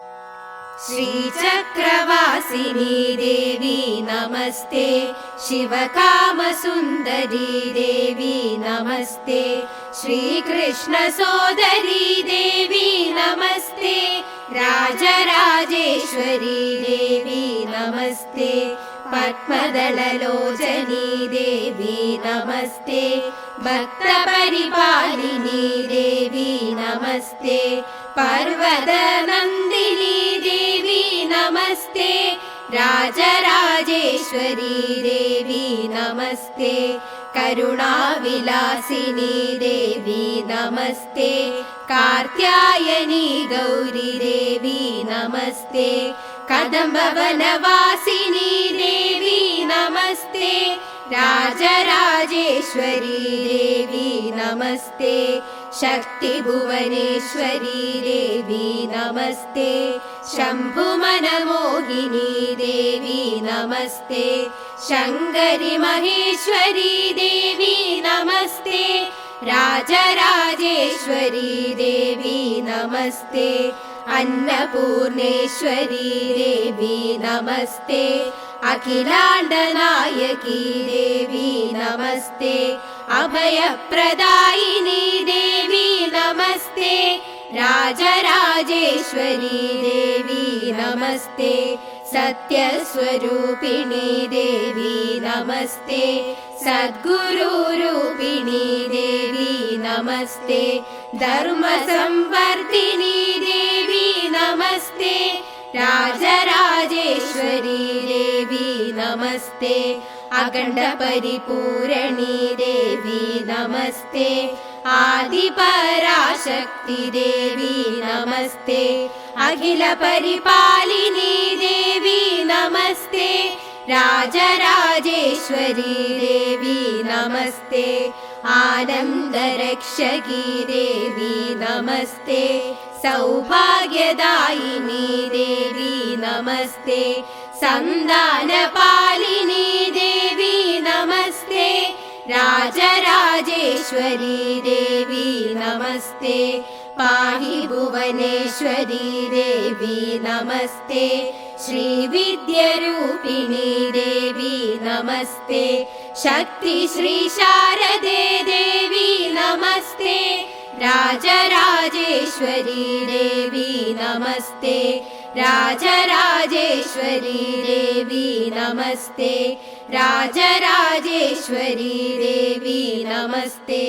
श्रीचक्रवासिनी देवी नमस्ते, शिवकामसुन्दरी देवी नमस्ते, श्रीकृष्णसोदरी देवी नमस्ते, राजराजेश्वरी देवी नमस्ते, पद्मदललोचनी देवी नमस्ते, भक्तपरिपालिनी देवी नमस्ते, पर्वतनन्दिनी देवी नमस्ते, राजराजेश्वरी देवी नमस्ते, करुणाविलासिनी देवी नमस्ते, कात्यायनी गौरी देवी नमस्ते, कदम्बवनवासिनी देवी नमस्ते, राजराजेश्वरी देवी नमस्ते, शक्तिभुवनेश्वरी देवी नमस्ते, शम्भुमनमोहिनी देवी नमस्ते, शङ्करी महेश्वरी देवी नमस्ते, राजराजेश्वरी देवी नमस्ते, अन्नपूर्णेश्वरी देवी नमस्ते, अखिलाण्डनायकी देवी नमस्ते, अभयप्रदायिनी देवी नमस्ते, राजराजेश्वरी देवी नमस्ते, सत्यस्वरूपिणी देवी नमस्ते, सद्गुरुरूपिणी देवी नमस्ते, धर्मसंवर्धिनी देवी नमस्ते, राजराजेश्वरी देवी नमस्ते, अखण्डपरिपूरणी देवी नमस्ते, आदिपराशक्ति देवी नमस्ते, अखिलपरिपालिनी देवी नमस्ते, राजराजेश्वरी देवी नमस्ते, आनन्दरक्षकी देवी नमस्ते, सौभाग्यदायिनी देवी नमस्ते, सन्तानपालिनी देवी नमस्ते, राजराजेश्वरी देवी नमस्ते, पाहि भुवनेश्वरी देवी नमस्ते, श्रीविद्यारूपिणी देवी नमस्ते, शक्ति श्री शारदे देवी नमस्ते, राजराजेश्वरी देवी नमस्ते, राजराजेश्वरी देवी नमस्ते, राजराजेश्वरी देवी नमस्ते।